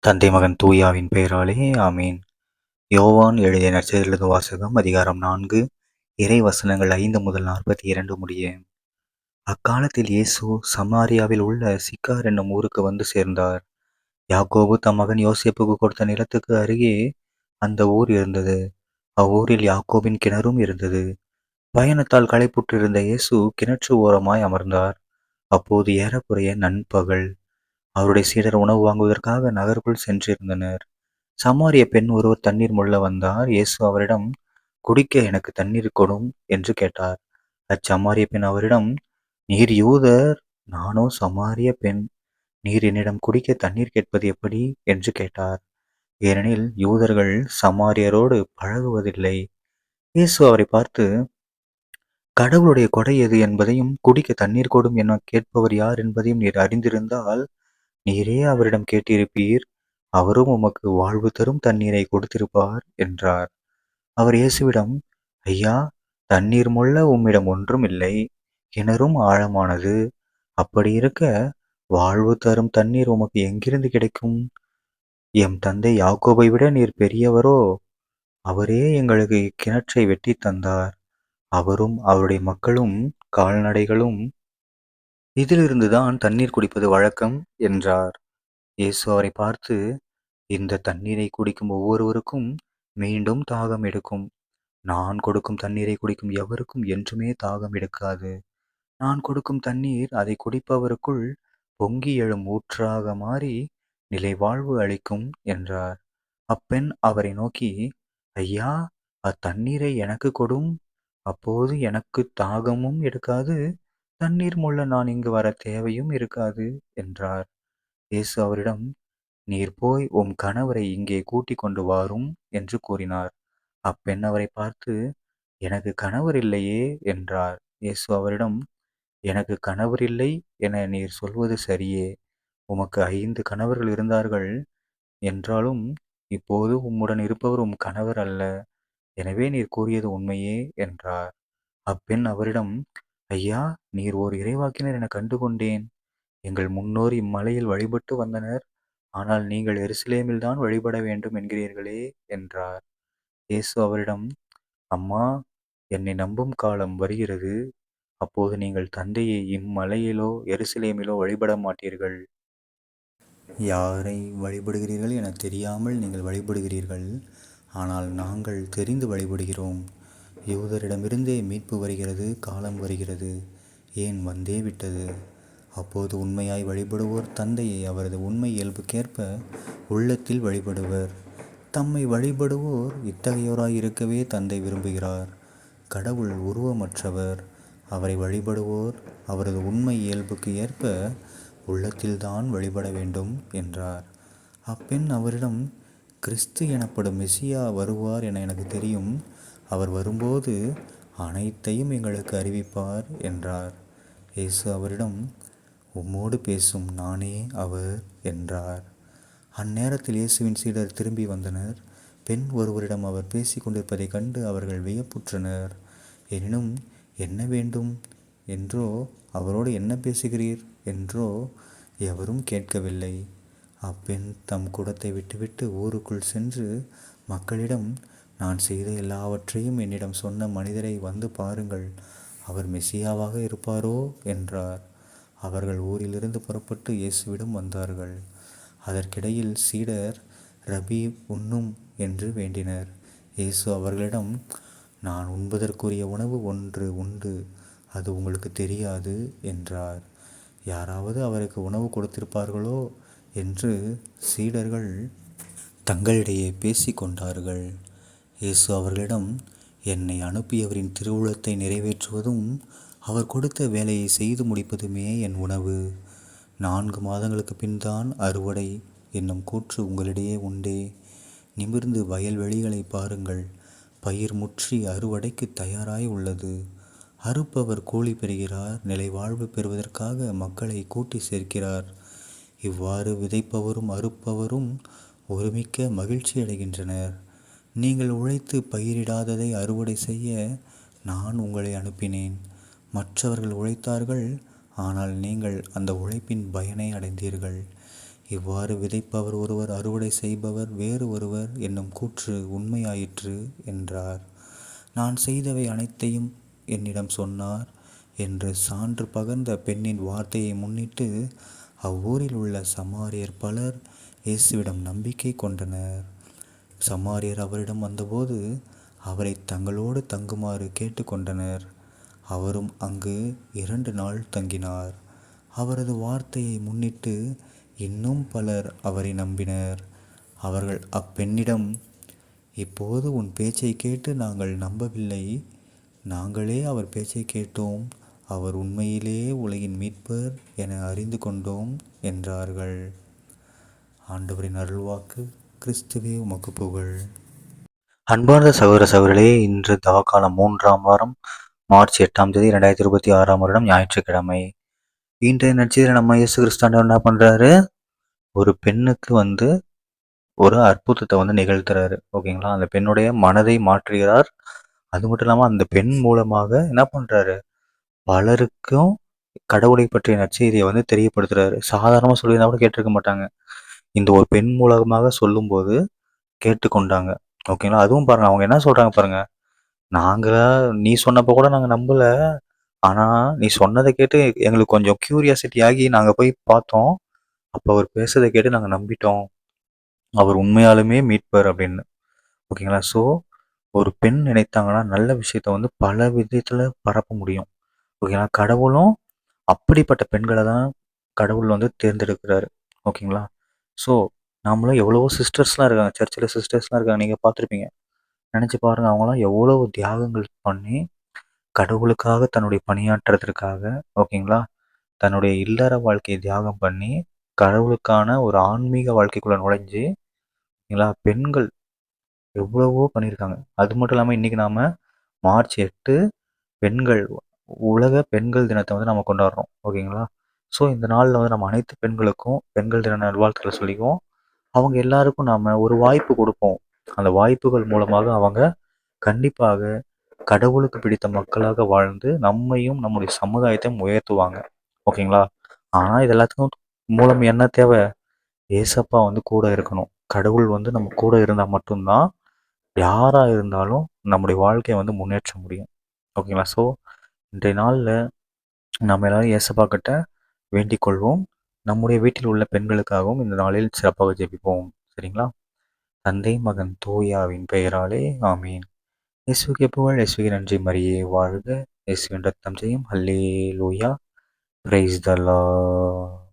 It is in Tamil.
தந்தை மகன் தூயாவின் பெயராலே ஆமீன். யோவான் எழுதிய நற்செய்தியிலிருந்து வாசகம். அதிகாரம் 4, இறை வசனங்கள் 5 முதல் 42 முடிய. அக்காலத்தில் இயேசு சமாரியாவில் உள்ள சிக்கார் என்னும் ஊருக்கு வந்து சேர்ந்தார். யாக்கோபு தம் மகன் யோசேப்புக்கு கொடுத்த நிலத்துக்கு அருகே அந்த ஊர் இருந்தது. அவ்வூரில் யாக்கோபின் கிணறும் இருந்தது. பயணத்தால் களைப்புற்றிருந்த இயேசு கிணற்று ஓரமாய் அமர்ந்தார். அப்போது ஏறக்குறைய நண்பகல். அவருடைய சீடர் உணவு வாங்குவதற்காக நகருக்குள் சென்றிருந்தனர். சமாரிய பெண் ஒருவர் தண்ணீர் மொள்ள வந்தார். இயேசு அவரிடம், குடிக்க எனக்கு தண்ணீர் கொடும் என்று கேட்டார். அச்சமாரிய பெண் அவரிடம், நீர் யூதர், நானோ சமாரிய பெண், நீர் என்னிடம் குடிக்க தண்ணீர் கேட்பது எப்படி என்று கேட்டார். ஏனெனில் யூதர்கள் சமாரியரோடு பழகுவதில்லை. இயேசு அவரை பார்த்து, கடவுளுடைய கொடை எது என்பதையும் குடிக்க தண்ணீர் கொடும் என கேட்பவர் யார் என்பதையும் நீர் அறிந்திருந்தால் நீரே அவரிடம் கேட்டிருப்பீர், அவரும் உமக்கு வாழ்வு தரும் தண்ணீரை கொடுத்திருப்பார் என்றார். அவர் இயேசுவிடம், ஐயா, தண்ணீர் மொள்ள உம்மிடம் ஒன்றும் இல்லை, கிணறும் ஆழமானது. அப்படி இருக்க வாழ்வு தரும் தண்ணீர் உமக்கு எங்கிருந்து கிடைக்கும்? எம் தந்தை யாக்கோபை விட நீர் பெரியவரோ? அவரே எங்களுக்கு இக்கிணற்றை வெட்டி தந்தார். அவரும் அவருடைய மக்களும் கால்நடைகளும் இதிலிருந்துதான் தண்ணீர் குடிப்பது வழக்கம் என்றார். இயேசு அவரை பார்த்து, இந்த தண்ணீரை குடிக்கும் ஒவ்வொருவருக்கும் மீண்டும் தாகம் எடுக்கும். நான் கொடுக்கும் தண்ணீரை குடிக்கும் எவருக்கும் என்றுமே தாகம் எடுக்காது. நான் கொடுக்கும் தண்ணீர் அதை குடிப்பவருக்குள் பொங்கி எழும் ஊற்றாக மாறி நிலைவாழ்வு அளிக்கும் என்றார். அப்பெண் அவரை நோக்கி, ஐயா, அத்தண்ணீரை எனக்கு கொடும், அப்போது எனக்கு தாகமும் எடுக்காது, தண்ணீர் மொள்ள நான் இங்கு வர தேவையும் இருக்காது என்றார். இயேசு அவரிடம், நீர் போய் உம் கணவரை இங்கே கூட்டிக் கொண்டு வாரும் என்று கூறினார். அப்பெண் அவரை பார்த்து, எனக்கு கணவர் இல்லையே என்றார். இயேசு அவரிடம், எனக்கு கணவர் இல்லை என நீர் சொல்வது சரியே. உமக்கு 5 கணவர்கள் இருந்தார்கள் என்றாலும் இப்போது உம்முடன் இருப்பவர் உம் கணவர் அல்ல. எனவே நீர் கூறியது உண்மையே என்றார். அப்பெண் அவரிடம், ஐயா, நீர் ஓர் இறைவாக்கினர் என கண்டுகொண்டேன். எங்கள் முன்னோர் இம்மலையில் வழிபட்டு வந்தனர். ஆனால் நீங்கள் எருசலேமில்தான் வழிபட வேண்டும் என்கிறீர்களே என்றார். இயேசு அவரிடம், அம்மா, என்னை நம்பும் காலம் வருகிறது. அப்போது நீங்கள் தந்தையை இம்மலையிலோ எருசலேமிலோ வழிபட மாட்டீர்கள். யாரை வழிபடுகிறீர்கள் என தெரியாமல் நீங்கள் வழிபடுகிறீர்கள். ஆனால் நாங்கள் தெரிந்து வழிபடுகிறோம். யூதரிடமிருந்தே மீட்பு வருகிறது, காலம் வருகிறது, ஏன் வந்தே விட்டது. அப்போது உண்மையாய் வழிபடுவோர் தந்தையை அவரது உண்மை இயல்புக்கேற்ப உள்ளத்தில் வழிபடுவர். தம்மை வழிபடுவோர் இத்தகையோராய் இருக்கவே தந்தை விரும்புகிறார். கடவுள் உருவமற்றவர். அவரை வழிபடுவோர் அவரது உண்மை இயல்புக்கு ஏற்ப உள்ளத்தில்தான் வழிபட வேண்டும் என்றார். அப்பெண் அவரிடம், கிறிஸ்து எனப்படும் மெசியா வருவார் என எனக்கு தெரியும். அவர் வரும்போது அனைத்தையும் எங்களுக்கு அறிவிப்பார் என்றார். இயேசு அவரிடம், உம்மோடு பேசும் நானே அவர் என்றார். அந்நேரத்தில் இயேசுவின் சீடர் திரும்பி வந்தனர். பெண் ஒருவரிடம் அவர் பேசிக் கொண்டிருப்பதைக் கண்டு அவர்கள் வியப்புற்றனர். எனினும், என்ன வேண்டும் என்றோ, அவரோடு என்ன பேசுகிறீர் என்றோ எவரும் கேட்கவில்லை. அப்பெண் தம் குடத்தை விட்டுவிட்டு ஊருக்குள் சென்று மக்களிடம், நான் செய்த எல்லாவற்றையும் என்னிடம் சொன்ன மனிதரை வந்து பாருங்கள், அவர் மெசியாவாக இருப்பாரோ என்றார். அவர்கள் ஊரிலிருந்து புறப்பட்டு இயேசுவிடம் வந்தார்கள். அதற்கிடையில் சீடர், ரபி, உண்ணும் என்று வேண்டினர். இயேசு அவர்களிடம், நான் உண்பதற்குரிய உணவு ஒன்று உண்டு, அது உங்களுக்கு தெரியாது என்றார். யாராவது அவருக்கு உணவு கொடுத்திருப்பார்களோ என்று சீடர்கள் தங்களிடையே பேசிக்கொண்டார்கள். இயேசு அவர்களிடம், என்னை அனுப்பியவரின் திருவுளத்தை நிறைவேற்றுவதும் அவர் கொடுத்த வேலையை செய்து முடிப்பதுமே என் உணவு. 4 மாதங்களுக்கு பின்தான் அறுவடை என்னும் கூற்று உங்களிடையே உண்டே. நிமிர்ந்து வயல்வெளிகளை பாருங்கள். பயிர் முற்றி அறுவடைக்கு தயாராய் உள்ளது. அறுப்பவர் கூலி பெறுகிறார். நிலை வாழ்வு பெறுவதற்காக மக்களை கூட்டி சேர்க்கிறார். இவ்வாறு விதைப்பவரும் அறுப்பவரும் ஒருமிக்க மகிழ்ச்சி அடைகின்றனர். நீங்கள் உழைத்து பயிரிடாததை அறுவடை செய்ய நான் உங்களை அனுப்பினேன். மற்றவர்கள் உழைத்தார்கள், ஆனால் நீங்கள் அந்த உழைப்பின் பயனை அடைந்தீர்கள். இவ்வாறு விதைப்பவர் ஒருவர், அறுவடை செய்பவர் வேறு ஒருவர் என்னும் கூற்று உண்மையாயிற்று என்றார். நான் செய்தவை அனைத்தையும் என்னிடம் சொன்னார் என்று சான்று பகர்ந்த பெண்ணின் வார்த்தையை முன்னிட்டு அவ்வூரில் உள்ள சமாரியர் பலர் இயேசுவிடம் நம்பிக்கை கொண்டனர். சமாரியர் அவரிடம் வந்தபோது அவரை தங்களோடு தங்குமாறு கேட்டுக்கொண்டனர். அவரும் அங்கு 2 நாள் தங்கினார். அவரது வார்த்தையை முன்னிட்டு இன்னும் பலர் அவரை நம்பினர். அவர்கள் அப்பெண்ணிடம், இப்போது உன் பேச்சை கேட்டு நாங்கள் நம்பவில்லை, நாங்களே அவர் பேச்சை கேட்டோம், அவர் உண்மையிலே உலகின் மீட்பர் என அறிந்து கொண்டோம் என்றார்கள். ஆண்டவரின் அருள்வாக்கு. கிறிஸ்துவே உமக்கு புகழ். அன்பார்ந்த சகோதர சகோதரிகளே, இன்று தவக்காலம் 3ஆம் வாரம், மார்ச் 8ஆம் தேதி 2026ஆம் வருடம் ஞாயிற்றுக்கிழமை. இன்றைய நற்செய்தியில நம்ம இயேசு கிறிஸ்து என்ன பண்றாரு? ஒரு பெண்ணுக்கு ஒரு அற்புதத்தை நிகழ்த்துறாரு. ஓகேங்களா? அந்த பெண்ணுடைய மனதை மாற்றுகிறார். அது மட்டும் இல்லாம அந்த பெண் மூலமாக என்ன பண்றாரு? பலருக்கும் கடவுளை பற்றிய நற்செய்தியை தெரியப்படுத்துறாரு. சாதாரணமா சொல்லியிருந்தா கூட கேட்டிருக்க மாட்டாங்க. இந்த ஒரு பெண் மூலமாக சொல்லும்போது கேட்டுக்கொண்டாங்க. ஓகேங்களா? அதுவும் பாருங்க, அவங்க என்ன சொல்றாங்க பாருங்க. நாங்க நீ சொன்னப்போ கூட நாங்க நம்பல. ஆனா நீ சொன்னத கேட்டு எங்களுக்கு கொஞ்சம் கியூரியாசிட்டி ஆகி நாங்க போய் பார்த்தோம். அப்ப அவர் பேசுறத கேட்டு நாங்க நம்பிட்டோம். அவர் உண்மையாலுமே மீட்பர் அப்படின்னு. ஓகேங்களா? ஸோ ஒரு பெண் நினைத்தாங்கன்னா நல்ல விஷயத்த பல விதத்துல பரப்ப முடியும். ஓகேங்களா? கடவுளும் அப்படிப்பட்ட பெண்களை தான் கடவுள் தேர்ந்தெடுக்கிறாரு. ஓகேங்களா? ஸோ நாமளும் எவ்வளவோ சிஸ்டர்ஸ்லாம் இருக்காங்க. சர்ச்சில் சிஸ்டர்ஸ்லாம் இருக்காங்க. நீங்க பார்த்துருப்பீங்க. நினைச்சு பாருங்க, அவங்களாம் எவ்வளவு தியாகங்கள் பண்ணி கடவுளுக்காக தன்னுடைய பணியாற்றுறதற்காக, ஓகேங்களா, தன்னுடைய இல்லற வாழ்க்கையை தியாகம் பண்ணி கடவுளுக்கான ஒரு ஆன்மீக வாழ்க்கைக்குள்ள நுழைஞ்சு, ஓகேங்களா, பெண்கள் எவ்வளவோ பண்ணியிருக்காங்க. அது மட்டும் இல்லாம இன்னைக்கு நாம மார்ச் 8 பெண்கள் உலக பெண்கள் தினத்தை நம்ம கொண்டாடுறோம். ஓகேங்களா? ஸோ இந்த நாளில் நம்ம அனைத்து பெண்களுக்கும் பெண்கள் தின நல்வாழ்த்துக்களை சொல்லிக்குவோம். அவங்க எல்லாருக்கும் நாம ஒரு வாய்ப்பு கொடுப்போம். அந்த வாய்ப்புகள் மூலமாக அவங்க கண்டிப்பாக கடவுளுக்கு பிடித்த மக்களாக வாழ்ந்து நம்மையும் நம்முடைய சமுதாயத்தையும் உயர்த்துவாங்க. ஓகேங்களா? ஆனா இது எல்லாத்துக்கும் மூலம் என்ன தேவை? ஏசப்பா கூட இருக்கணும். கடவுள் நம்ம கூட இருந்தா மட்டும்தான் யாரா இருந்தாலும் நம்முடைய வாழ்க்கையை முன்னேற்ற முடியும். ஓகேங்களா? ஸோ இன்றைய நாளில் நம்ம எல்லாரும் ஏசப்பா கிட்ட வேண்டிக் கொள்வோம். நம்முடைய வீட்டில் உள்ள பெண்களுக்காகவும் இந்த நாளில் சிறப்பாக ஜெபிப்போம். சரிங்களா? தந்தை, மகன், தூயாவின் பெயராலே ஆமீன். இயேசுவுக்கே புகழ். இயேசுவுக்கே நன்றி. மரியே வாழ்க. இயேசுவின் ரத்தம் செய்யும். அல்லேலூயா. Praise the Lord.